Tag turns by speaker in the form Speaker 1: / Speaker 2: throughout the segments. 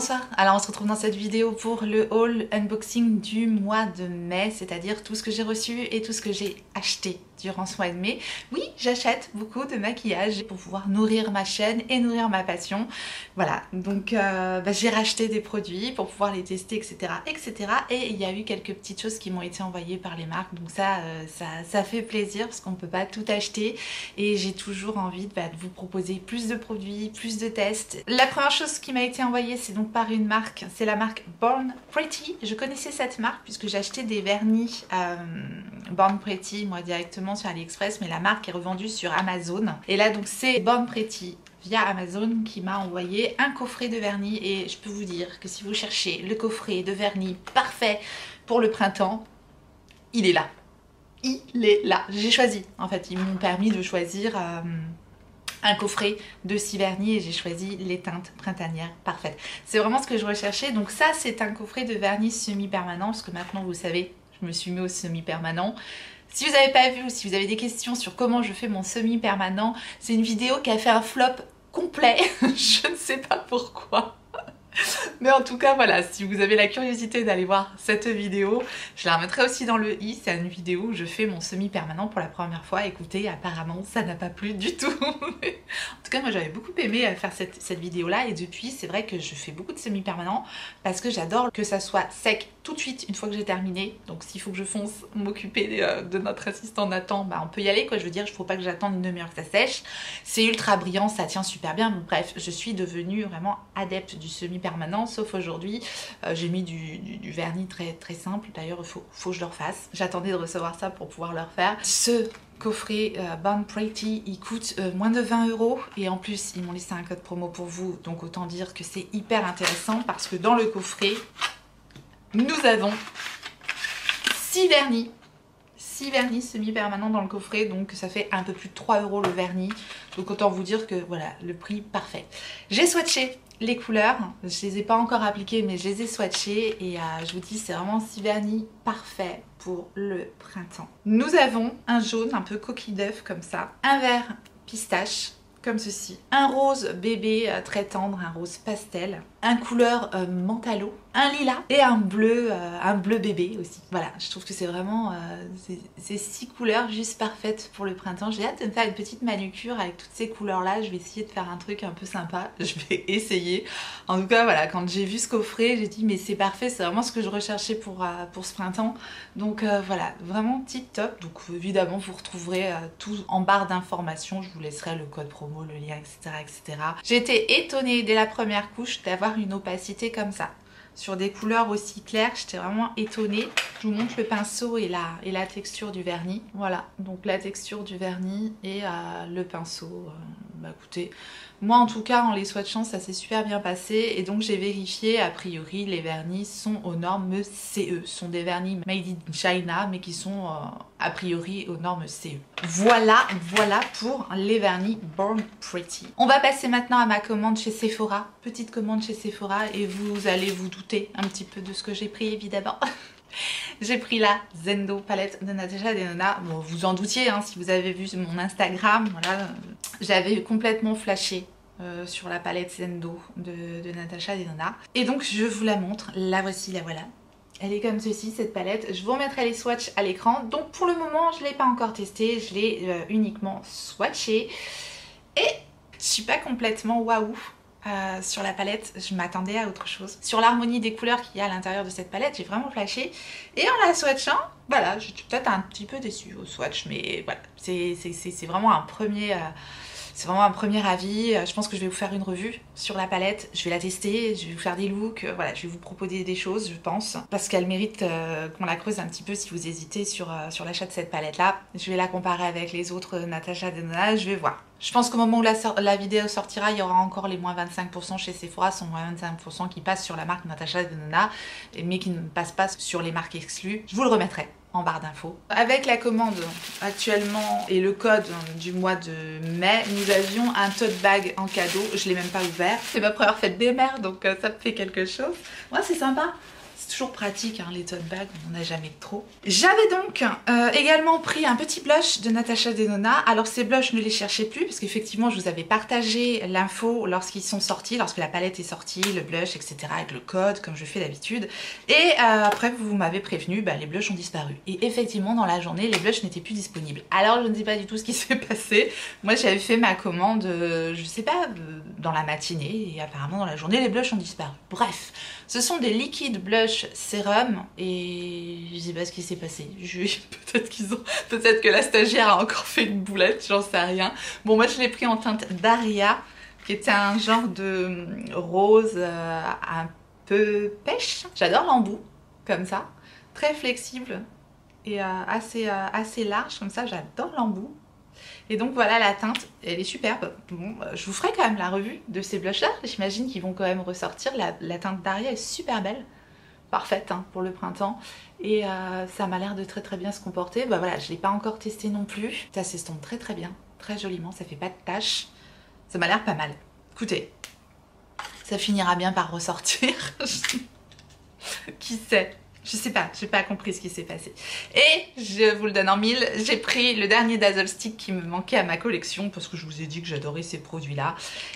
Speaker 1: Bonsoir, alors on se retrouve dans cette vidéo pour le haul unboxing du mois de mai, c'est-à-dire tout ce que j'ai reçu et tout ce que j'ai acheté durant ce mois de mai. Oui, j'achète beaucoup de maquillage pour pouvoir nourrir ma chaîne et nourrir ma passion. Voilà, donc j'ai racheté des produits pour pouvoir les tester, etc. etc. Et il y a eu quelques petites choses qui m'ont été envoyées par les marques, donc ça fait plaisir parce qu'on ne peut pas tout acheter et j'ai toujours envie de vous proposer plus de produits, plus de tests. La première chose qui m'a été envoyée, c'est donc par une marque, c'est la marque Born Pretty. Je connaissais cette marque puisque j'ai acheté des vernis Born Pretty moi directement sur AliExpress, mais la marque est revendue sur Amazon. Et là donc c'est Born Pretty via Amazon qui m'a envoyé un coffret de vernis et je peux vous dire que si vous cherchez le coffret de vernis parfait pour le printemps, il est là. Il est là. J'ai choisi. En fait, ils m'ont permis de choisir un coffret de 6 vernis et j'ai choisi les teintes printanières parfaites. C'est vraiment ce que je recherchais. Donc ça, c'est un coffret de vernis semi-permanent parce que maintenant, vous savez, je me suis mis au semi-permanent. Si vous n'avez pas vu ou si vous avez des questions sur comment je fais mon semi-permanent, c'est une vidéo qui a fait un flop complet. Je ne sais pas pourquoi. Mais en tout cas voilà, si vous avez la curiosité d'aller voir cette vidéo, je la remettrai aussi dans le i, c'est une vidéo où je fais mon semi-permanent pour la première fois. Écoutez, apparemment ça n'a pas plu du tout. En tout cas moi j'avais beaucoup aimé faire cette vidéo là et depuis c'est vrai que je fais beaucoup de semi-permanent parce que j'adore que ça soit sec tout de suite une fois que j'ai terminé. Donc s'il faut que je fonce m'occuper de notre assistant Nathan, on peut y aller quoi, je veux dire, il ne faut pas que j'attende une demi-heure que ça sèche. C'est ultra brillant, ça tient super bien, donc, bref, je suis devenue vraiment adepte du semi-permanent, sauf aujourd'hui, j'ai mis du vernis très simple, d'ailleurs il faut que je le refasse. J'attendais de recevoir ça pour pouvoir le refaire. Ce coffret Born Pretty, il coûte moins de 20 € et en plus ils m'ont laissé un code promo pour vous, donc autant dire que c'est hyper intéressant parce que dans le coffret, nous avons 6 vernis. 6 vernis semi-permanents dans le coffret, donc ça fait un peu plus de 3 € le vernis. Donc autant vous dire que voilà, le prix parfait. J'ai swatché les couleurs, je les ai pas encore appliquées mais je les ai swatchées et je vous dis c'est vraiment 6 vernis parfaits pour le printemps. Nous avons un jaune un peu coquille d'œuf comme ça, un vert pistache comme ceci, un rose bébé très tendre, un rose pastel, un couleur mentalo, un lilas et un bleu bébé aussi. Voilà, je trouve que c'est vraiment ces 6 couleurs juste parfaites pour le printemps. J'ai hâte de me faire une petite manucure avec toutes ces couleurs là. Je vais essayer de faire un truc un peu sympa, je vais essayer. En tout cas voilà, quand j'ai vu ce coffret j'ai dit mais c'est parfait, c'est vraiment ce que je recherchais pour ce printemps. Donc voilà, vraiment tip top. Donc évidemment vous retrouverez tout en barre d'informations, je vous laisserai le code promo, le lien, etc. etc. J'ai été étonnée dès la première couche d'avoir une opacité comme ça. Sur des couleurs aussi claires, j'étais vraiment étonnée. Je vous montre le pinceau et la texture du vernis. Voilà, donc la texture du vernis et le pinceau. Écoutez, moi en tout cas en les swatchant ça s'est super bien passé et donc j'ai vérifié, a priori les vernis sont aux normes CE. Ce sont des vernis made in China mais qui sont a priori aux normes CE. Voilà pour les vernis Born Pretty. On va passer maintenant à ma commande chez Sephora. Petite commande chez Sephora et vous allez vous douter un petit peu de ce que j'ai pris évidemment. J'ai pris la Zendo palette de Natasha Denona. Bon, vous en doutiez hein, si vous avez vu mon Instagram. Voilà, j'avais complètement flashé sur la palette Zendo de Natasha Denona. Et donc je vous la montre. La voici, la voilà. Elle est comme ceci cette palette. Je vous remettrai les swatchs à l'écran. Donc pour le moment je ne l'ai pas encore testée. Je l'ai uniquement swatché. Et je suis pas complètement waouh. Sur la palette, je m'attendais à autre chose. Sur l'harmonie des couleurs qu'il y a à l'intérieur de cette palette, j'ai vraiment flashé. Et en la swatchant, voilà, je suis peut-être un petit peu déçue au swatch, mais voilà, c'est vraiment un premier... c'est vraiment un premier avis. Je pense que je vais vous faire une revue sur la palette. Je vais la tester, je vais vous faire des looks. Voilà, je vais vous proposer des choses, je pense. Parce qu'elle mérite qu'on la creuse un petit peu si vous hésitez sur l'achat de cette palette-là. Je vais la comparer avec les autres Natasha Denona, je vais voir. Je pense qu'au moment où la vidéo sortira, il y aura encore les moins 25% chez Sephora. Ce sont moins 25% qui passent sur la marque Natasha Denona, mais qui ne passent pas sur les marques exclues. Je vous le remettrai en barre d'infos. Avec la commande actuellement et le code du mois de mai, nous avions un tote bag en cadeau. Je ne l'ai même pas ouvert. C'est ma première fête des mères, donc ça me fait quelque chose. Moi, c'est sympa. C'est toujours pratique, hein, les tote bags, on n'en a jamais trop. J'avais donc également pris un petit blush de Natasha Denona. Alors ces blushs, je ne les cherchais plus parce qu'effectivement, je vous avais partagé l'info lorsqu'ils sont sortis, lorsque la palette est sortie, le blush, etc. avec le code, comme je fais d'habitude. Et après, vous m'avez prévenu, bah, les blushs ont disparu. Et effectivement, dans la journée, les blushs n'étaient plus disponibles. Alors, je ne sais pas du tout ce qui s'est passé. Moi, j'avais fait ma commande, je sais pas, dans la matinée, et apparemment, dans la journée, les blushs ont disparu. Bref, ce sont des liquides blush sérum et je sais pas ce qui s'est passé. Peut-être que la stagiaire a encore fait une boulette, j'en sais rien. Bon, moi je l'ai pris en teinte Daria, qui était un genre de rose un peu pêche. J'adore l'embout comme ça, très flexible et assez large comme ça. J'adore l'embout. Et donc voilà, la teinte, elle est superbe. Bon, je vous ferai quand même la revue de ces blushs là. J'imagine qu'ils vont quand même ressortir. La teinte Daria est super belle. Parfaite, hein, pour le printemps. Et ça m'a l'air de très bien se comporter. Bah voilà, je ne l'ai pas encore testé non plus. Ça s'estompe très bien, très joliment. Ça fait pas de taches. Ça m'a l'air pas mal. Écoutez, ça finira bien par ressortir. Qui sait? Je sais pas, j'ai pas compris ce qui s'est passé. Et je vous le donne en mille, j'ai pris le dernier Dazzle Stick qui me manquait à ma collection parce que je vous ai dit que j'adorais ces produits-là.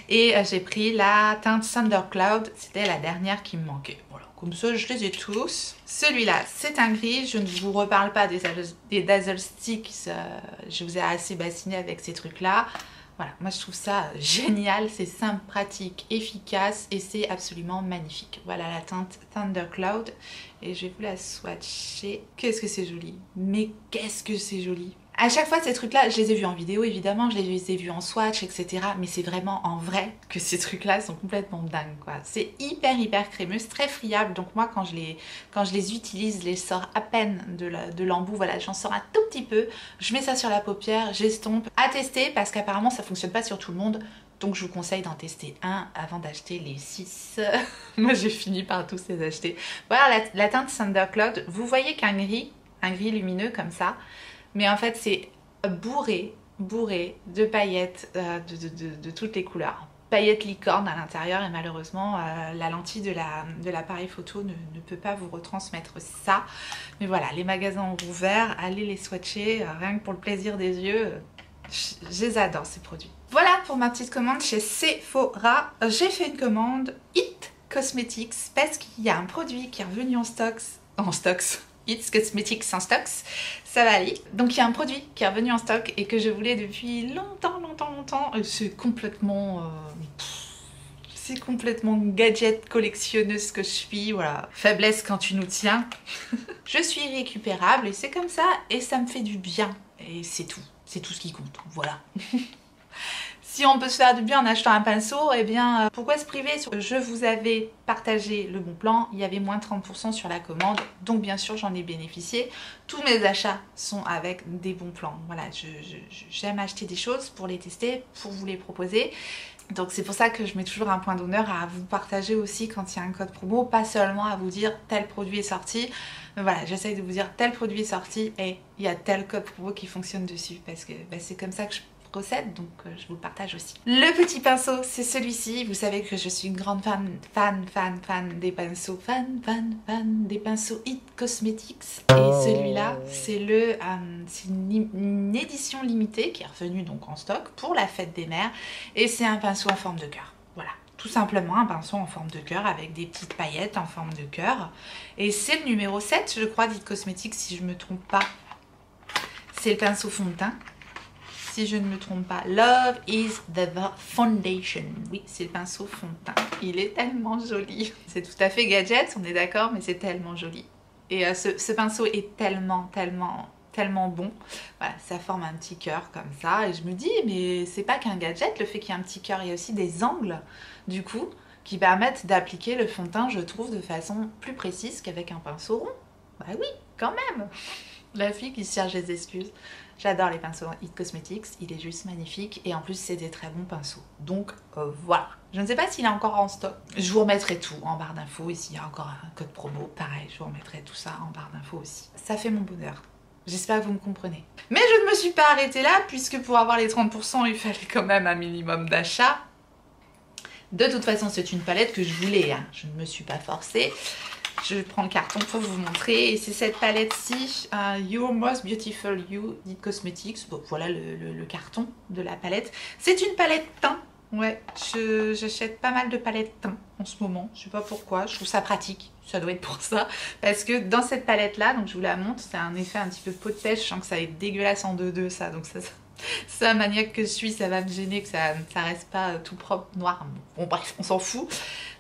Speaker 1: Et j'ai pris la teinte Thunder Cloud, c'était la dernière qui me manquait. Voilà, comme ça je les ai tous. Celui-là, c'est un gris, je ne vous reparle pas des Dazzle Sticks, je vous ai assez bassiné avec ces trucs-là. Voilà, moi je trouve ça génial, c'est simple, pratique, efficace et c'est absolument magnifique. Voilà la teinte Thunder Cloud et je vais vous la swatcher. Qu'est-ce que c'est joli, mais qu'est-ce que c'est joli. À chaque fois ces trucs là, je les ai vus en vidéo évidemment, je les ai vus en swatch, etc. Mais c'est vraiment en vrai que ces trucs là sont complètement dingues quoi. C'est hyper crémeux, c'est très friable. Donc moi quand je les utilise, je les sors à peine de l'embout. Voilà, j'en sors un tout petit peu. Je mets ça sur la paupière, j'estompe. À tester parce qu'apparemment ça fonctionne pas sur tout le monde. Donc je vous conseille d'en tester un avant d'acheter les 6. Moi j'ai fini par tous les acheter. Voilà la teinte Thunder Cloud. Vous voyez qu'un gris lumineux comme ça. Mais en fait c'est bourré de paillettes de toutes les couleurs. Paillettes licorne à l'intérieur et malheureusement la lentille de l'appareil photo ne peut pas vous retransmettre ça. Mais voilà, les magasins ont rouvert, allez les swatcher, rien que pour le plaisir des yeux. Je les adore ces produits. Voilà pour ma petite commande chez Sephora. J'ai fait une commande It Cosmetics parce qu'il y a un produit qui est revenu en stocks. It Cosmetics en stocks, ça va aller. Donc il y a un produit qui est revenu en stock et que je voulais depuis longtemps. C'est complètement gadget collectionneuse que je suis, voilà. Faiblesse quand tu nous tiens. Je suis récupérable et c'est comme ça et ça me fait du bien. Et c'est tout ce qui compte, voilà. Si on peut se faire du bien en achetant un pinceau, eh bien pourquoi se priver? Je vous avais partagé le bon plan, il y avait moins 30% sur la commande, donc bien sûr j'en ai bénéficié. Tous mes achats sont avec des bons plans. Voilà, j'aime acheter des choses pour les tester, pour vous les proposer. Donc c'est pour ça que je mets toujours un point d'honneur à vous partager aussi quand il y a un code promo, pas seulement à vous dire tel produit est sorti. Mais voilà, j'essaye de vous dire tel produit est sorti et il y a tel code promo qui fonctionne dessus parce que bah, c'est comme ça que je procède, donc je vous le partage aussi. Le petit pinceau, c'est celui-ci. Vous savez que je suis une grande fan des pinceaux, fan des pinceaux It Cosmetics. Et celui-là, c'est une édition limitée qui est revenue donc en stock pour la fête des mères. Et c'est un pinceau en forme de cœur. Voilà. Tout simplement un pinceau en forme de cœur avec des petites paillettes en forme de cœur. Et c'est le numéro 7, je crois, d'It Cosmetics, si je ne me trompe pas. C'est le pinceau fond de teint. Si je ne me trompe pas, Love is the Foundation. Oui, c'est le pinceau fond de teint. Il est tellement joli. C'est tout à fait gadget, on est d'accord, mais c'est tellement joli. Et ce pinceau est tellement bon. Voilà, ça forme un petit cœur comme ça. Et je me dis, mais c'est pas qu'un gadget, le fait qu'il y ait un petit cœur, il y a aussi des angles, du coup, qui permettent d'appliquer le fond de teint, je trouve, de façon plus précise qu'avec un pinceau rond. Bah oui, quand même. La fille qui se cherche des excuses. J'adore les pinceaux It Cosmetics, il est juste magnifique et en plus c'est des très bons pinceaux. Donc voilà. Je ne sais pas s'il est encore en stock. Je vous remettrai tout en barre d'infos et s'il y a encore un code promo, pareil, je vous remettrai tout ça en barre d'infos aussi. Ça fait mon bonheur. J'espère que vous me comprenez. Mais je ne me suis pas arrêtée là puisque pour avoir les 30%, il fallait quand même un minimum d'achat. De toute façon, c'est une palette que je voulais, hein. Je ne me suis pas forcée. Je prends le carton pour vous montrer. Et c'est cette palette-ci, Your Most Beautiful You d'It Cosmetics. Bon, voilà le carton de la palette. C'est une palette teint. Ouais, j'achète pas mal de palettes teint en ce moment. Je sais pas pourquoi, je trouve ça pratique. Ça doit être pour ça. Parce que dans cette palette-là, donc je vous la montre, c'est un effet un petit peu peau de pêche. Je sens que ça va être dégueulasse en 2-2 ça. Donc ça... C'est un maniaque que je suis, ça va me gêner que ça reste pas tout propre, noir. Bon bref, on s'en fout.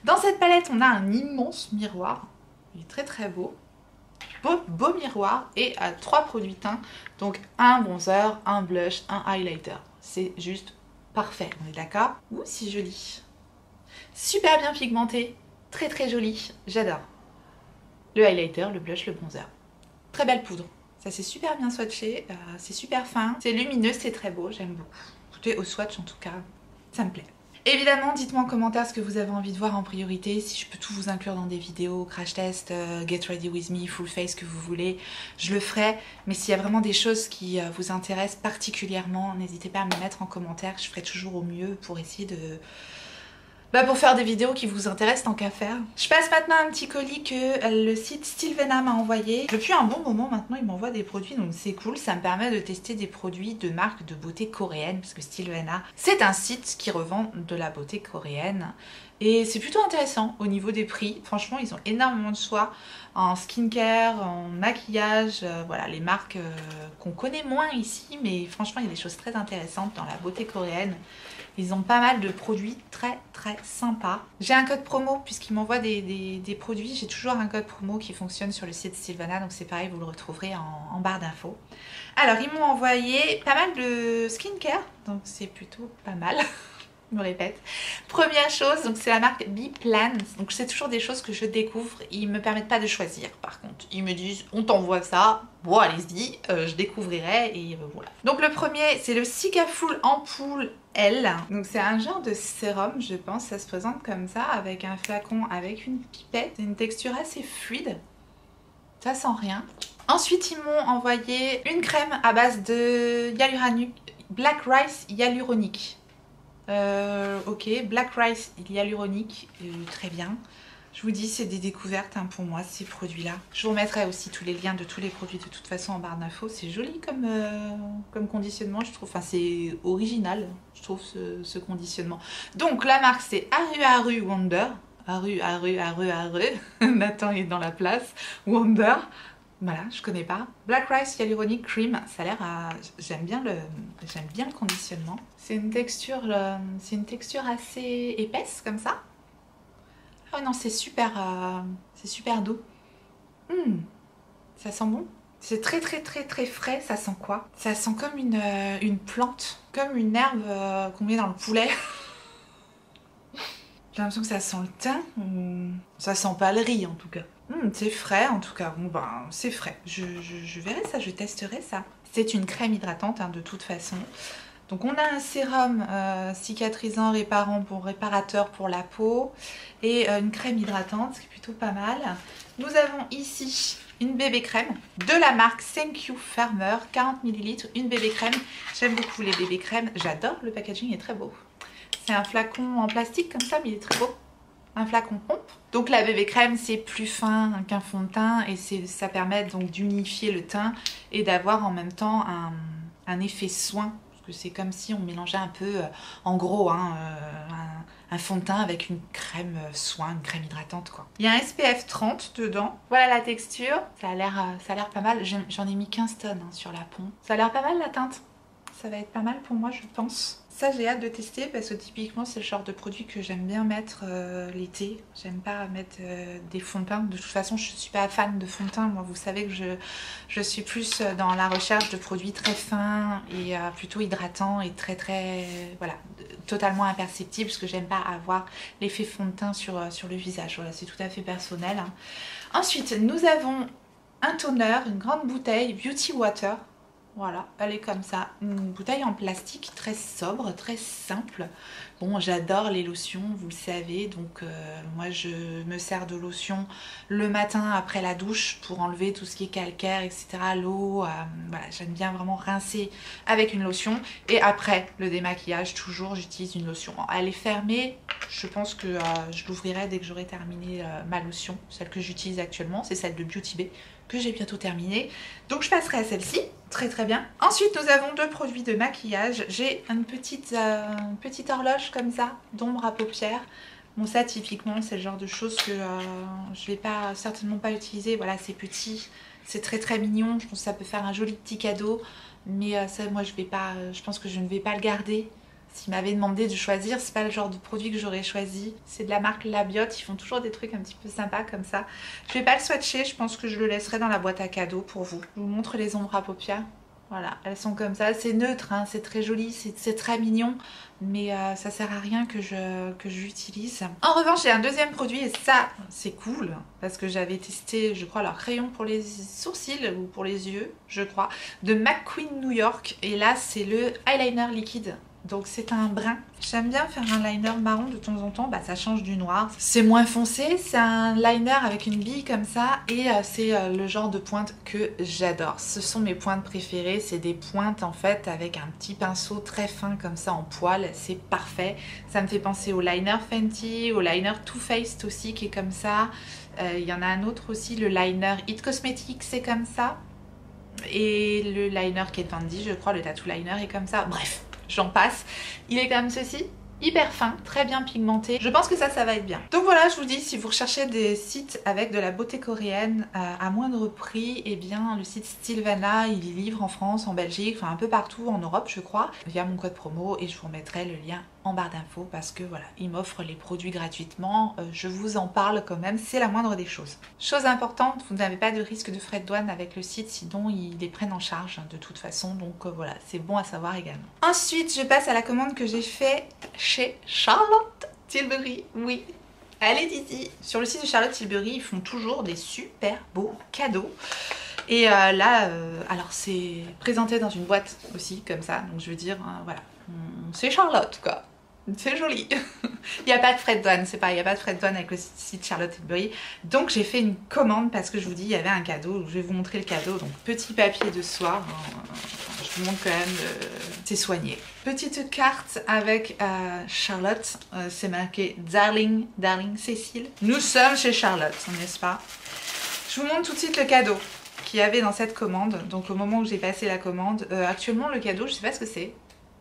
Speaker 1: Dans cette palette, on a un immense miroir. Il est très très beau. Beau miroir et 3 produits teints. Donc un bronzer, un blush, un highlighter. C'est juste parfait, on est d'accord? Ouh, c'est joli. Super bien pigmenté, très très joli, j'adore. Le highlighter, le blush, le bronzer. Très belle poudre. Ça c'est super bien swatché, c'est super fin, c'est lumineux, c'est très beau, j'aime beaucoup. Écoutez, au swatch en tout cas, ça me plaît. Évidemment, dites-moi en commentaire ce que vous avez envie de voir en priorité, si je peux tout vous inclure dans des vidéos, crash test, get ready with me, full face, que vous voulez, je le ferai. Mais s'il y a vraiment des choses qui vous intéressent particulièrement, n'hésitez pas à me les mettre en commentaire, je ferai toujours au mieux pour essayer de... pour faire des vidéos qui vous intéressent tant qu'à faire. Je passe maintenant un petit colis que le site Stilvena m'a envoyé. Depuis un bon moment maintenant, il m'envoie des produits, donc c'est cool. Ça me permet de tester des produits de marques de beauté coréenne, parce que Stilvena, c'est un site qui revend de la beauté coréenne. Et c'est plutôt intéressant au niveau des prix. Franchement, ils ont énormément de choix en skincare, en maquillage. Voilà, les marques qu'on connaît moins ici, mais franchement, il y a des choses très intéressantes dans la beauté coréenne. Ils ont pas mal de produits très très sympas. J'ai un code promo puisqu'ils m'envoient des produits. J'ai toujours un code promo qui fonctionne sur le site Stilvena. Donc c'est pareil, vous le retrouverez en barre d'infos. Alors ils m'ont envoyé pas mal de skincare. Donc c'est plutôt pas mal. Je me répète. Première chose, donc c'est la marque Beplan. Donc c'est toujours des choses que je découvre. Ils me permettent pas de choisir par contre. Ils me disent on t'envoie ça. Bon allez-y, je découvrirai et voilà. Donc le premier c'est le Cicafull Ampoule L. Donc c'est un genre de sérum je pense. Ça se présente comme ça avec un flacon avec une pipette. C'est une texture assez fluide. Ça sent rien. Ensuite ils m'ont envoyé une crème à base de Black Rice Hyaluronique. Ok, Black Rice Hyaluronique, très bien. Je vous dis, c'est des découvertes pour moi, ces produits-là. Je vous remettrai aussi tous les liens de tous les produits de toute façon en barre d'infos. C'est joli comme conditionnement, je trouve. Enfin, c'est original, je trouve, ce conditionnement. Donc, la marque, c'est Aru Aru Wonder. Aru Aru Aru Aru. Nathan est dans la place. Wonder. Voilà, je connais pas. Black Rice Hyaluronic Cream, ça a l'air à... J'aime bien le conditionnement. C'est une texture assez épaisse comme ça. Ah non, c'est super doux. Ça sent bon. C'est très très très très frais. Ça sent quoi? Ça sent comme une plante, comme une herbe qu'on met dans le poulet. J'ai l'impression que ça sent le thym. Ça sent pas le riz en tout cas. C'est frais en tout cas, bon ben c'est frais, je verrai ça, je testerai ça. C'est une crème hydratante de toute façon. Donc on a un sérum cicatrisant, réparateur pour la peau et une crème hydratante, ce qui est plutôt pas mal. Nous avons ici une bébé crème de la marque Thank You Farmer, 40 ml, une bébé crème. J'aime beaucoup les bébés crèmes, j'adore, le packaging est très beau. C'est un flacon en plastique comme ça mais il est très beau. Un flacon pompe. Donc la bébé crème c'est plus fin qu'un fond de teint et ça permet donc d'unifier le teint et d'avoir en même temps un effet soin. Parce que c'est comme si on mélangeait un peu, en gros, un fond de teint avec une crème soin, une crème hydratante quoi. Il y a un SPF 30 dedans. Voilà la texture. Ça a l'air pas mal. J'en ai mis 15 tonnes sur la pompe. Ça a l'air pas mal la teinte. Ça va être pas mal pour moi je pense. Ça j'ai hâte de tester parce que typiquement c'est le genre de produit que j'aime bien mettre l'été. J'aime pas mettre des fonds de teint. De toute façon je suis pas fan de fond de teint. Moi vous savez que je suis plus dans la recherche de produits très fins et plutôt hydratants et très voilà, totalement imperceptibles parce que j'aime pas avoir l'effet fond de teint sur le visage. Voilà, c'est tout à fait personnel. Ensuite nous avons un toner, une grande bouteille Beauty Water. Voilà, elle est comme ça, une bouteille en plastique très sobre, très simple. Bon, j'adore les lotions, vous le savez, donc moi je me sers de lotion le matin après la douche pour enlever tout ce qui est calcaire, etc. L'eau, voilà, j'aime bien vraiment rincer avec une lotion. Et après le démaquillage, toujours j'utilise une lotion. Elle est fermée, je pense que je l'ouvrirai dès que j'aurai terminé ma lotion, celle que j'utilise actuellement, c'est celle de Beauty Bay, que j'ai bientôt terminé. Donc je passerai à celle-ci, très très bien. Ensuite nous avons deux produits de maquillage. J'ai une petite horloge comme ça, d'ombre à paupières. Bon ça typiquement c'est le genre de choses que je vais certainement pas utiliser. Voilà, c'est petit, c'est très très mignon. Je pense que ça peut faire un joli petit cadeau. Mais ça moi je pense que je ne vais pas le garder. S'il m'avait demandé de choisir, c'est pas le genre de produit que j'aurais choisi. C'est de la marque Labiote, ils font toujours des trucs un petit peu sympas comme ça. Je vais pas le swatcher, je pense que je le laisserai dans la boîte à cadeaux pour vous. Je vous montre les ombres à paupières. Voilà, elles sont comme ça, c'est neutre, hein, c'est très joli, c'est très mignon, mais ça sert à rien que j'utilise. En revanche, j'ai un deuxième produit et ça, c'est cool, parce que j'avais testé, je crois, leur crayon pour les sourcils ou pour les yeux, je crois, de McQueen New York. Et là, c'est le eyeliner liquide. Donc c'est un brun. J'aime bien faire un liner marron de temps en temps, bah, ça change du noir. C'est moins foncé, c'est un liner avec une bille comme ça et c'est le genre de pointe que j'adore. Ce sont mes pointes préférées, c'est des pointes en fait avec un petit pinceau très fin comme ça en poil, c'est parfait. Ça me fait penser au liner Fenty, au liner Too Faced aussi qui est comme ça. Il y en a un autre aussi, le liner It Cosmetics c'est comme ça. Et le liner Kat Von D, je crois, le tattoo liner est comme ça. Bref. J'en passe. Il est comme ceci, hyper fin, très bien pigmenté. Je pense que ça va être bien. Donc voilà, je vous dis, si vous recherchez des sites avec de la beauté coréenne à moindre prix, eh bien le site Stilvana, il y livre en France, en Belgique, enfin un peu partout en Europe je crois, via mon code promo et je vous remettrai le lien en barre d'infos parce que voilà, il m'offre les produits gratuitement, je vous en parle quand même, c'est la moindre des choses. Chose importante, vous n'avez pas de risque de frais de douane avec le site, sinon ils les prennent en charge de toute façon, donc voilà, c'est bon à savoir également. Ensuite, je passe à la commande que j'ai fait chez Charlotte Tilbury, oui. Allez Didi. Sur le site de Charlotte Tilbury, ils font toujours des super beaux cadeaux. Et là, alors c'est présenté dans une boîte aussi, comme ça, donc je veux dire, voilà, c'est Charlotte quoi. C'est joli. Il n'y a pas de frais de douane, c'est pas, il n'y a pas de frais de douane avec le site Charlotte Tilbury. Donc j'ai fait une commande parce que je vous dis, il y avait un cadeau. Je vais vous montrer le cadeau. Donc petit papier de soie. Je vous montre quand même, c'est soigné. Petite carte avec Charlotte. C'est marqué Darling, Darling Cécile. Nous sommes chez Charlotte, n'est-ce pas? Je vous montre tout de suite le cadeau qu'il y avait dans cette commande. Donc au moment où j'ai passé la commande, actuellement le cadeau, je sais pas ce que c'est.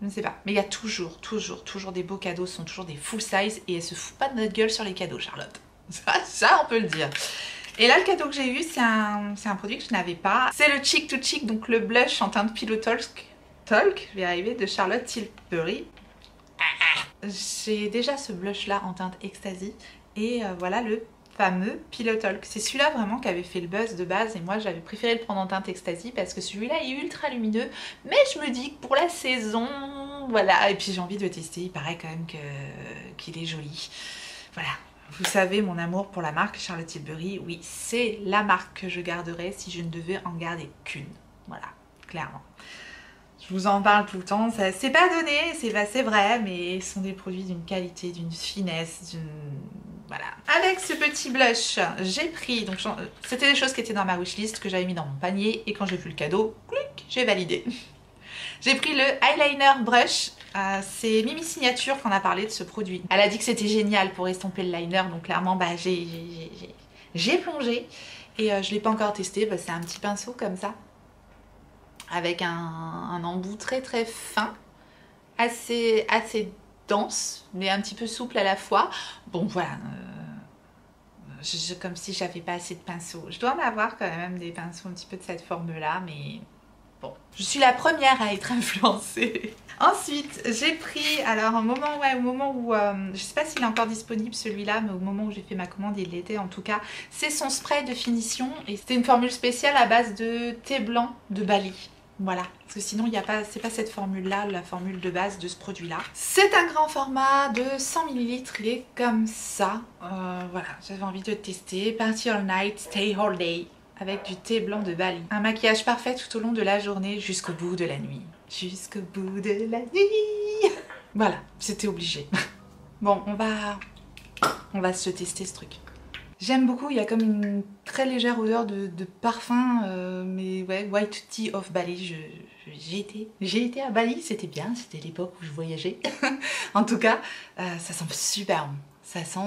Speaker 1: Je ne sais pas, mais il y a toujours des beaux cadeaux, ce sont toujours des full size et elle se fout pas de notre gueule sur les cadeaux, Charlotte. Ça on peut le dire. Et là le cadeau que j'ai eu, c'est un produit que je n'avais pas. C'est le Cheek to Cheek, donc le blush en teinte Pillow Talk, je vais y arriver, de Charlotte Tilbury. J'ai déjà ce blush là en teinte Ecstasy et voilà le fameux Pillow Talk. C'est celui-là vraiment qui avait fait le buzz de base et moi j'avais préféré le prendre en teinte Ecstasy parce que celui-là est ultra lumineux, mais je me dis que pour la saison, voilà, et puis j'ai envie de le tester, il paraît quand même qu'il est joli. Voilà, vous savez mon amour pour la marque Charlotte Tilbury, oui, c'est la marque que je garderai si je ne devais en garder qu'une, voilà, clairement. Je vous en parle tout le temps, c'est pas donné, c'est vrai, mais ce sont des produits d'une qualité, d'une finesse, d'une... Voilà. Avec ce petit blush, j'ai pris, donc c'était des choses qui étaient dans ma wishlist, que j'avais mis dans mon panier, et quand j'ai vu le cadeau, clic, j'ai validé. J'ai pris le eyeliner brush, c'est Mimi Signature qu'on a parlé de ce produit. Elle a dit que c'était génial pour estomper le liner, donc clairement bah, j'ai plongé, et je ne l'ai pas encore testé, bah, c'est un petit pinceau comme ça, avec un embout très très fin, assez dense mais un petit peu souple à la fois. Bon voilà, comme si j'avais pas assez de pinceaux. Je dois en avoir quand même des pinceaux un petit peu de cette forme là, mais bon, je suis la première à être influencée. Ensuite j'ai pris, alors au moment où je sais pas s'il est encore disponible celui-là, mais au moment où j'ai fait ma commande il l'était en tout cas, c'est son spray de finition et c'était une formule spéciale à base de thé blanc de Bali. Voilà, parce que sinon il n'y a pas, c'est pas cette formule là, la formule de base de ce produit là. C'est un grand format de 100 ml, il est comme ça. Voilà, j'avais envie de le tester. Party all night, stay all day. avec du thé blanc de Bali. Un maquillage parfait tout au long de la journée jusqu'au bout de la nuit. Jusqu'au bout de la nuit. Voilà, c'était obligé. Bon, on va se tester ce truc. J'aime beaucoup, il y a comme une très légère odeur de parfum, mais ouais, White Tea of Bali, j'ai été à Bali, c'était bien, c'était l'époque où je voyageais. En tout cas, ça sent super bon, ça sent,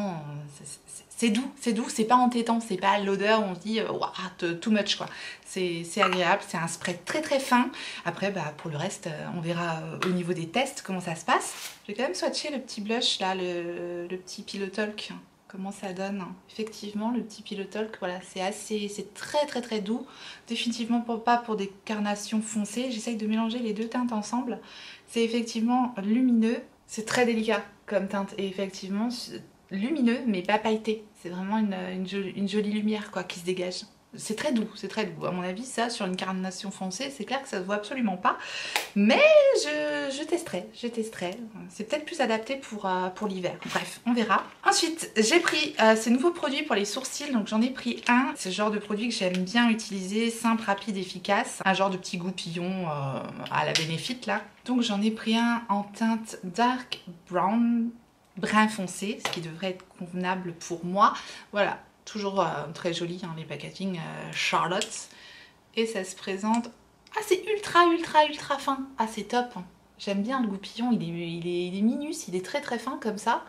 Speaker 1: c'est doux, c'est pas entêtant, c'est pas l'odeur où on se dit, waouh, too much quoi. C'est agréable, c'est un spray très très fin. Après, bah, pour le reste, on verra au niveau des tests comment ça se passe. Je vais quand même swatcher le petit blush là, le petit Pillow Talk. Comment ça donne. Effectivement, le petit Pillow Talk, voilà, c'est très très très doux. Définitivement pas pour des carnations foncées. J'essaye de mélanger les deux teintes ensemble. C'est effectivement lumineux. C'est très délicat comme teinte. Et effectivement, lumineux mais pas pailleté. C'est vraiment une jolie lumière quoi qui se dégage. C'est très doux, c'est très doux. À mon avis, ça, sur une carnation foncée, c'est clair que ça se voit absolument pas. Mais je testerai. C'est peut-être plus adapté pour l'hiver. Bref, on verra. Ensuite, j'ai pris ces nouveaux produits pour les sourcils. Donc j'en ai pris un. C'est le genre de produit que j'aime bien utiliser, simple, rapide, efficace. Un genre de petit goupillon à la Benefit là. Donc j'en ai pris un en teinte Dark Brown, brun foncé, ce qui devrait être convenable pour moi. Voilà. Toujours très joli hein, les packaging Charlotte. Et ça se présente... Ah c'est ultra fin. Ah c'est top. J'aime bien le goupillon, il est minus, il est très très fin comme ça.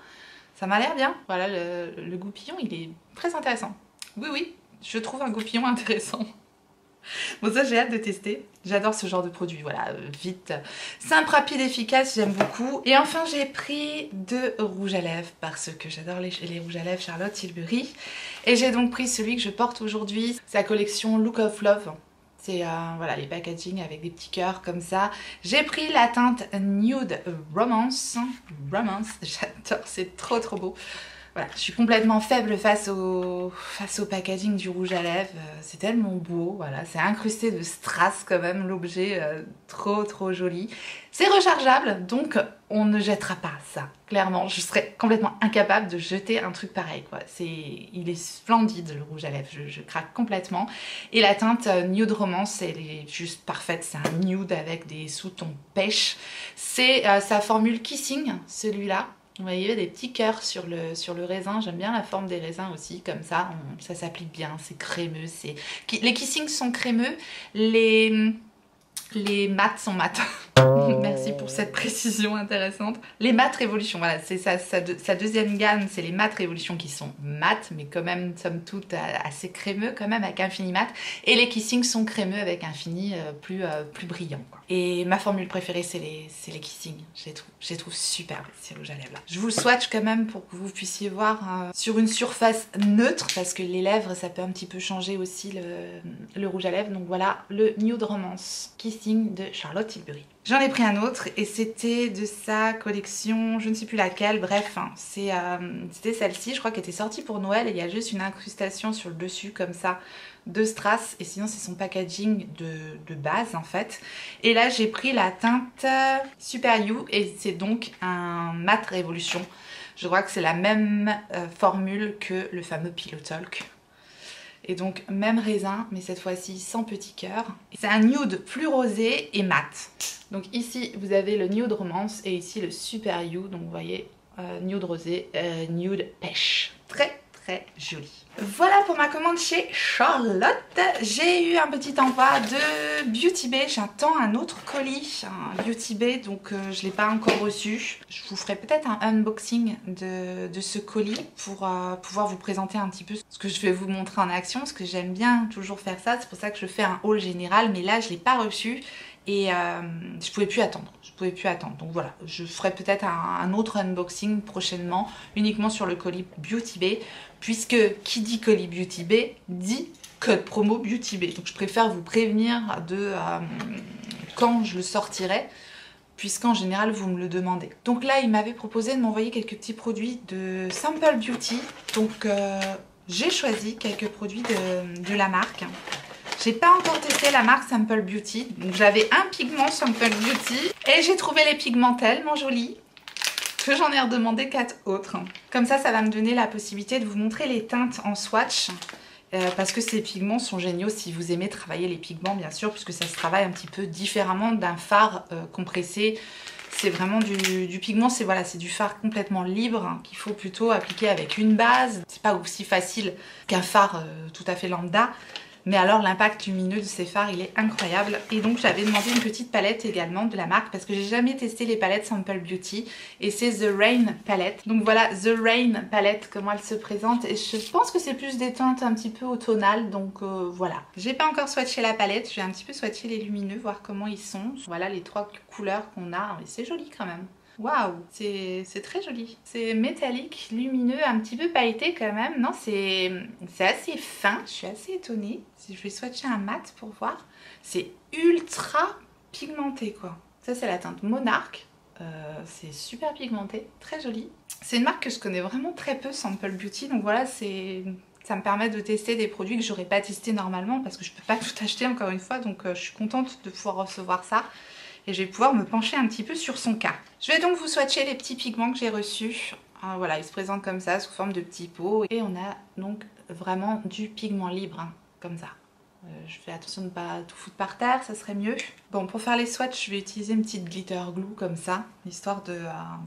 Speaker 1: Ça m'a l'air bien. Voilà le goupillon il est très intéressant. Oui, je trouve un goupillon intéressant. Bon ça j'ai hâte de tester, j'adore ce genre de produit, voilà, vite, simple, rapide, efficace, j'aime beaucoup. Et enfin j'ai pris deux rouges à lèvres parce que j'adore les rouges à lèvres Charlotte Tilbury. Et j'ai donc pris celui que je porte aujourd'hui, c'est la collection Look of Love. C'est voilà, les packaging avec des petits cœurs comme ça. J'ai pris la teinte Nude Romance, j'adore, c'est trop beau. Voilà, je suis complètement faible face au packaging du rouge à lèvres, c'est tellement beau, voilà, c'est incrusté de strass quand même, l'objet, trop joli. C'est rechargeable, donc on ne jettera pas ça, clairement, je serais complètement incapable de jeter un truc pareil, quoi. Il est splendide le rouge à lèvres, je craque complètement. Et la teinte Nude Romance, elle est juste parfaite, c'est un nude avec des sous-tons pêche. C'est sa formule Kissing, celui-là. Vous voyez des petits cœurs sur le raisin, j'aime bien la forme des raisins aussi, comme ça, ça s'applique bien, c'est crémeux, les kissings sont crémeux, les mattes sont mattes. Merci pour cette précision intéressante. Les mattes Révolution, voilà, c'est sa deuxième gamme, c'est les mattes Révolution qui sont mattes, mais quand même, somme toute, assez crémeux, quand même, avec un fini mat. Et les kissings sont crémeux avec un fini plus brillant, quoi. Et ma formule préférée, c'est les kissings. Je les trouve super, ces rouges à lèvres là. Je vous le swatch quand même pour que vous puissiez voir sur une surface neutre, parce que les lèvres, ça peut un petit peu changer aussi le rouge à lèvres. Donc voilà, le Nude Romance Kissing de Charlotte Tilbury. J'en ai pris un autre et c'était de sa collection, je ne sais plus laquelle, bref, hein, c'était celle-ci, je crois qu'elle était sortie pour Noël et il y a juste une incrustation sur le dessus comme ça de strass et sinon c'est son packaging de base en fait. Et là j'ai pris la teinte Super You et c'est donc un mat Révolution. Je crois que c'est la même formule que le fameux Pillow Talk. Et donc même raisin mais cette fois-ci sans petit cœur. C'est un nude plus rosé et mat. Donc ici vous avez le Nude Romance et ici le Super You. Donc vous voyez nude rosé, nude pêche. Très joli. Voilà pour ma commande chez Charlotte. J'ai eu un petit envoi de Beauty Bay. J'attends un autre colis, un Beauty Bay, donc je ne l'ai pas encore reçu. Je vous ferai peut-être un unboxing de ce colis pour pouvoir vous présenter un petit peu ce que je vais vous montrer en action, parce que j'aime bien toujours faire ça. C'est pour ça que je fais un haul général, mais là je ne l'ai pas reçu. Et je pouvais plus attendre, donc voilà, je ferai peut-être un autre unboxing prochainement, uniquement sur le colis Beauty Bay, puisque qui dit colis Beauty Bay dit code promo Beauty Bay, donc je préfère vous prévenir de quand je le sortirai, puisqu'en général vous me le demandez. Donc là il m'avait proposé de m'envoyer quelques petits produits de Simple Beauty, donc j'ai choisi quelques produits de la marque. J'ai pas encore testé la marque Simple Beauty, donc j'avais un pigment Simple Beauty et j'ai trouvé les pigments tellement jolis que j'en ai redemandé 4 autres. Comme ça va me donner la possibilité de vous montrer les teintes en swatch parce que ces pigments sont géniaux si vous aimez travailler les pigments, bien sûr, puisque ça se travaille un petit peu différemment d'un fard compressé. C'est vraiment du pigment, c'est voilà, c'est du fard complètement libre hein, qu'il faut plutôt appliquer avec une base. C'est pas aussi facile qu'un fard tout à fait lambda. Mais alors l'impact lumineux de ces fards il est incroyable. Et donc j'avais demandé une petite palette également de la marque parce que j'ai jamais testé les palettes Sample Beauty. Et c'est The Rain palette. Donc voilà The Rain palette, comment elle se présente. Et je pense que c'est plus des teintes un petit peu automnales. Donc voilà. J'ai pas encore swatché la palette, je vais un petit peu swatcher les lumineux, voir comment ils sont. Voilà les 3 couleurs qu'on a. Et c'est joli quand même. Waouh, c'est très joli. C'est métallique, lumineux, un petit peu pailleté quand même. Non, c'est assez fin. Je suis assez étonnée. Si je vais swatcher un mat pour voir. C'est ultra pigmenté quoi. Ça c'est la teinte Monarch. C'est super pigmenté, très joli. C'est une marque que je connais vraiment très peu, Sample Beauty. Donc voilà, ça me permet de tester des produits que j'aurais pas testé normalement parce que je peux pas tout acheter encore une fois. Donc je suis contente de pouvoir recevoir ça. Et je vais pouvoir me pencher un petit peu sur son cas. Je vais donc vous swatcher les petits pigments que j'ai reçus. Voilà, ils se présentent comme ça, sous forme de petits pots. Et on a donc vraiment du pigment libre, hein, comme ça. Je fais attention de ne pas tout foutre par terre, ça serait mieux. Bon, pour faire les swatchs, je vais utiliser une petite glitter glue comme ça, histoire de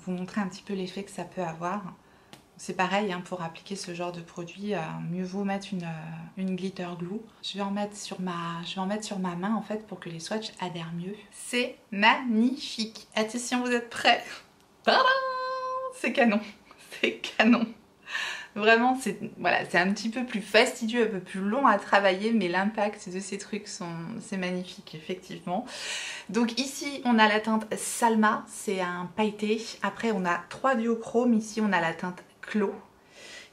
Speaker 1: vous montrer un petit peu l'effet que ça peut avoir. C'est pareil, hein, pour appliquer ce genre de produit, mieux vaut mettre une glitter glue. Je vais en mettre sur ma main en fait pour que les swatchs adhèrent mieux. C'est magnifique. Attention, vous êtes prêts? C'est canon, c'est canon. Vraiment, c'est un petit peu plus fastidieux, un peu plus long à travailler, mais l'impact de ces trucs, c'est magnifique, effectivement. Donc ici, on a la teinte Salma, c'est un pailleté. Après, on a 3 duochromes. Ici, on a la teinte Clos.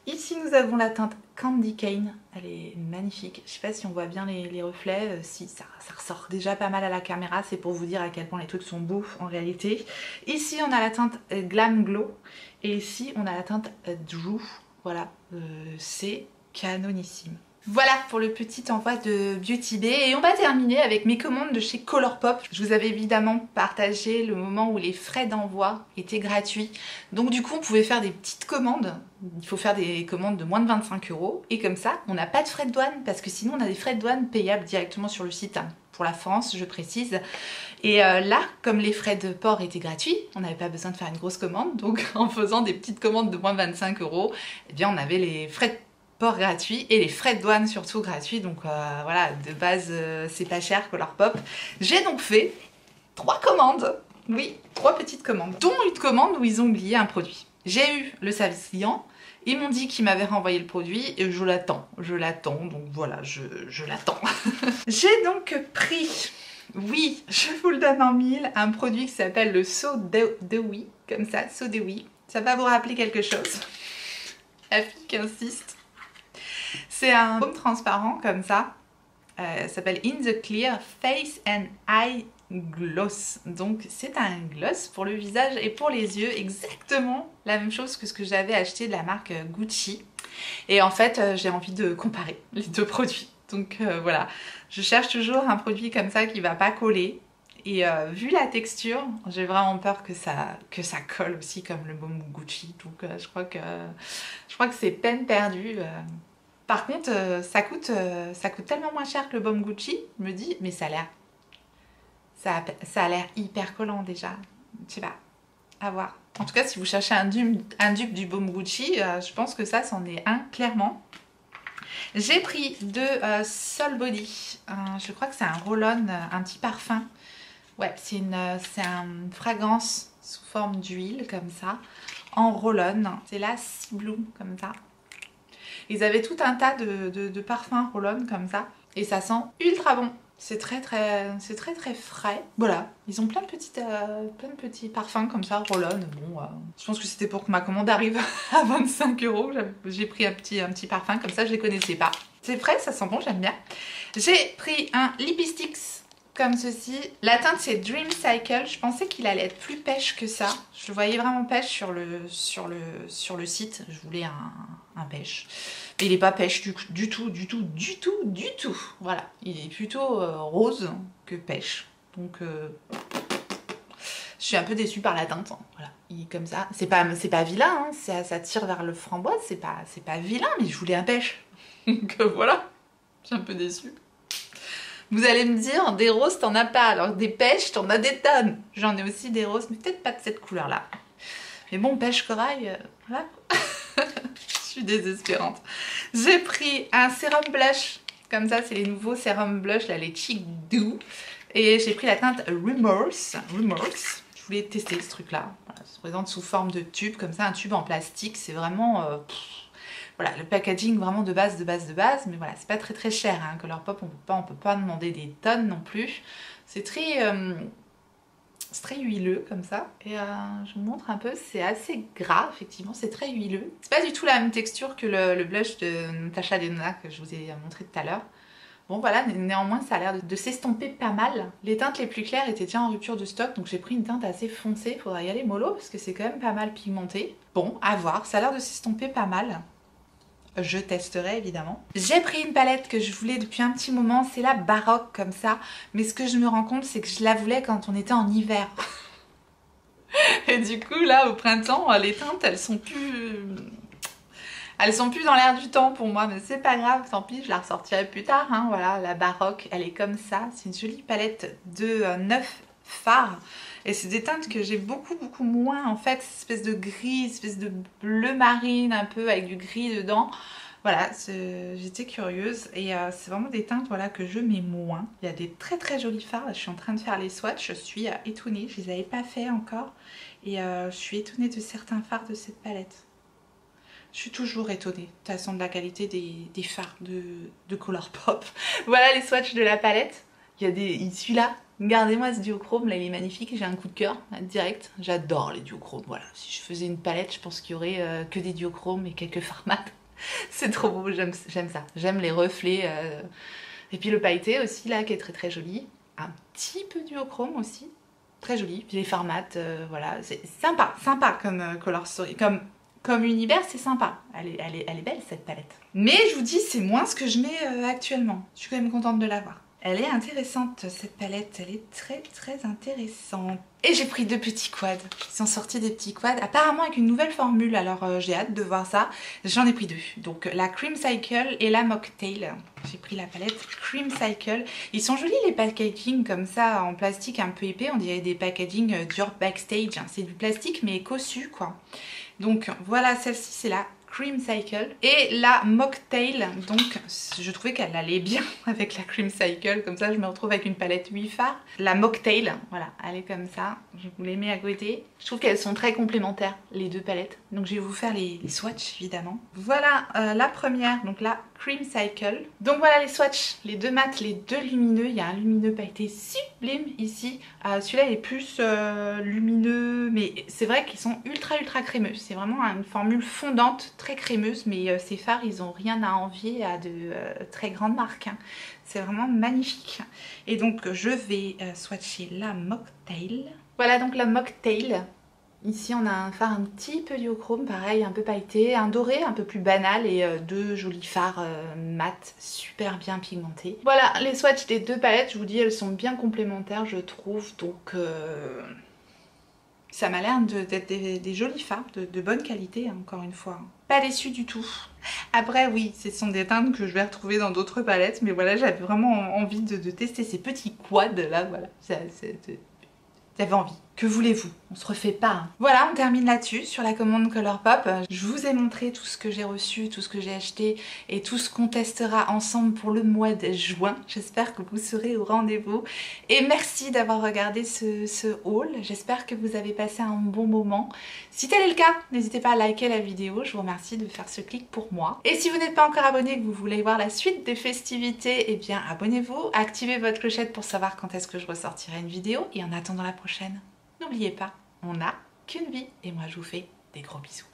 Speaker 1: Ici, nous avons la teinte Candy Cane. Elle est magnifique. Je sais pas si on voit bien les reflets. Si, ça ressort déjà pas mal à la caméra. C'est pour vous dire à quel point les trucs sont beaux en réalité. Ici, on a la teinte Glam Glow. Et ici, on a la teinte Drew. Voilà, c'est canonissime. Voilà pour le petit envoi de Beauty Bay et on va terminer avec mes commandes de chez Colourpop. Je vous avais évidemment partagé le moment où les frais d'envoi étaient gratuits. Donc du coup on pouvait faire des petites commandes. Il faut faire des commandes de moins de 25 € et comme ça on n'a pas de frais de douane parce que sinon on a des frais de douane payables directement sur le site. Pour la France, je précise. Et là, comme les frais de port étaient gratuits, on n'avait pas besoin de faire une grosse commande. Donc en faisant des petites commandes de moins de 25 €, eh bien on avait les frais de port gratuits et les frais de douane surtout gratuits. Donc voilà, de base c'est pas cher Colourpop. J'ai donc fait 3 commandes. Oui, 3 petites commandes. Dont une commande où ils ont oublié un produit. J'ai eu le service client. Ils m'ont dit qu'ils m'avaient renvoyé le produit et je l'attends, donc voilà, je l'attends. J'ai donc pris, oui, je vous le donne en mille, un produit qui s'appelle le So Dewy, comme ça, So Dewy. Ça va vous rappeler quelque chose. La fille qui insiste. C'est un baume transparent comme ça. Ça s'appelle In the Clear Face and Eye Gloss. Donc c'est un gloss pour le visage et pour les yeux, exactement la même chose que ce que j'avais acheté de la marque Gucci. Et en fait j'ai envie de comparer les deux produits. Donc voilà, je cherche toujours un produit comme ça qui va pas coller. Et vu la texture, j'ai vraiment peur que ça colle aussi comme le baume Gucci. Donc je crois que c'est peine perdue. Par contre, ça coûte tellement moins cher que le baume Gucci, je me dis, mais ça a l'air hyper collant déjà. Je sais pas, à voir. En tout cas, si vous cherchez un dupe du baume Gucci, je pense que ça, c'en est un, clairement. J'ai pris de Sol Body. Je crois que c'est un roll-on, un petit parfum. Ouais, c'est une fragrance sous forme d'huile, comme ça, en roll-on. C'est la Sea Bloom, comme ça. Ils avaient tout un tas de parfums roll-on comme ça. Et ça sent ultra bon. C'est très frais. Voilà, ils ont plein de petits parfums comme ça, roll-on. Bon, je pense que c'était pour que ma commande arrive à 25 €. J'ai pris un petit parfum comme ça, je les connaissais pas. C'est frais, ça sent bon, j'aime bien. J'ai pris un Lipsticks comme ceci. La teinte c'est Dream Cycle. Je pensais qu'il allait être plus pêche que ça. Je le voyais vraiment pêche sur le site. Je voulais un pêche. Mais il n'est pas pêche du tout. Voilà. Il est plutôt rose que pêche. Donc je suis un peu déçue par la teinte. Voilà. Il est comme ça. C'est pas vilain, hein. Ça tire vers le framboise. C'est pas vilain, mais je voulais un pêche. Donc voilà, je suis un peu déçue. Vous allez me dire, des roses t'en as pas, alors que des pêches t'en as des tonnes. J'en ai aussi des roses, mais peut-être pas de cette couleur-là. Mais bon, pêche corail, voilà. Je suis désespérante. J'ai pris un sérum blush, comme ça c'est les nouveaux sérums blush, là, les Cheek Dew. Et j'ai pris la teinte Remorse. Je voulais tester ce truc-là. Voilà, ça se présente sous forme de tube, comme ça, un tube en plastique. C'est vraiment... voilà, le packaging vraiment de base, mais voilà, c'est pas très cher, hein. Colourpop, on peut pas demander des tonnes non plus. C'est très huileux comme ça. Et je vous montre un peu, c'est assez gras, effectivement, c'est très huileux. C'est pas du tout la même texture que le blush de Natasha Denona que je vous ai montré tout à l'heure. Bon voilà, néanmoins ça a l'air de s'estomper pas mal. Les teintes les plus claires étaient déjà en rupture de stock, donc j'ai pris une teinte assez foncée, faudra y aller mollo parce que c'est quand même pas mal pigmenté. Bon, à voir, ça a l'air de s'estomper pas mal. Je testerai évidemment. J'ai pris une palette que je voulais depuis un petit moment, c'est la baroque comme ça, mais ce que je me rends compte c'est que je la voulais quand on était en hiver. Et du coup là au printemps, les teintes elles sont plus dans l'air du temps pour moi, mais c'est pas grave, tant pis, je la ressortirai plus tard, hein. Voilà, la baroque, elle est comme ça, c'est une jolie palette de 9 fards. Et c'est des teintes que j'ai beaucoup moins en fait, cette espèce de gris, espèce de bleu marine un peu avec du gris dedans. Voilà, j'étais curieuse et c'est vraiment des teintes voilà, que je mets moins. Il y a des très jolis fards, je suis en train de faire les swatchs, je suis étonnée, je les avais pas fait encore. Et je suis étonnée de certains fards de cette palette. Je suis toujours étonnée de toute façon de la qualité des fards de Colourpop. Voilà les swatchs de la palette. Il y a celui-là, regardez-moi ce duochrome, là il est magnifique, j'ai un coup de cœur direct. J'adore les duochromes, voilà. Si je faisais une palette, je pense qu'il y aurait que des duochromes et quelques fards mat. C'est trop beau, j'aime ça. J'aime les reflets. Et puis le pailleté aussi là qui est très joli. Un petit peu duochrome aussi, très joli. Puis les fards mat, voilà, c'est sympa comme color story, comme univers, c'est sympa. Elle est belle cette palette. Mais je vous dis, c'est moins ce que je mets actuellement. Je suis quand même contente de l'avoir. Elle est intéressante cette palette, elle est très intéressante. Et j'ai pris 2 petits quads. Ils sont sortis des petits quads, apparemment avec une nouvelle formule, alors j'ai hâte de voir ça. J'en ai pris 2, donc la Cream Cycle et la Mocktail. J'ai pris la palette Cream Cycle. Ils sont jolis les packaging comme ça, en plastique un peu épais, on dirait des packaging durs backstage. C'est du plastique mais cossu quoi. Donc voilà, celle-ci c'est la Cream Cycle et la Mocktail, donc je trouvais qu'elle allait bien avec la Cream Cycle, comme ça je me retrouve avec une palette 8 fards. La Mocktail, voilà, elle est comme ça, je vous les mets à côté. Je trouve qu'elles sont très complémentaires les 2 palettes, donc je vais vous faire les swatchs évidemment. Voilà la première, donc la Cream Cycle. Donc voilà les swatchs, les 2 mat, les 2 lumineux. Il y a un lumineux pailleté sublime ici. Celui-là est plus lumineux, mais c'est vrai qu'ils sont ultra crémeux. C'est vraiment une formule fondante, très crémeuse, mais ces fards, ils n'ont rien à envier à de très grandes marques, hein. C'est vraiment magnifique. Et donc je vais swatcher la Mocktail. Voilà donc la Mocktail. Ici on a un fard un petit peu duochrome, pareil, un peu pailleté, un doré un peu plus banal et 2 jolis fards mat, super bien pigmentés. Voilà les swatchs des 2 palettes, je vous dis elles sont bien complémentaires je trouve, donc ça m'a l'air d'être des jolis fards, de bonne qualité hein, encore une fois. Pas déçue du tout. Après oui, ce sont des teintes que je vais retrouver dans d'autres palettes, mais voilà j'avais vraiment envie de tester ces petits quads là, voilà. J'avais envie. Que voulez-vous? On se refait pas. Hein. Voilà, on termine là-dessus sur la commande Colourpop. Je vous ai montré tout ce que j'ai reçu, tout ce que j'ai acheté et tout ce qu'on testera ensemble pour le mois de juin. J'espère que vous serez au rendez-vous. Et merci d'avoir regardé ce haul. J'espère que vous avez passé un bon moment. Si tel est le cas, n'hésitez pas à liker la vidéo. Je vous remercie de faire ce clic pour moi. Et si vous n'êtes pas encore abonné et que vous voulez voir la suite des festivités, eh bien abonnez-vous, activez votre clochette pour savoir quand est-ce que je ressortirai une vidéo. Et en attendant la prochaine, n'oubliez pas, on n'a qu'une vie et moi je vous fais des gros bisous.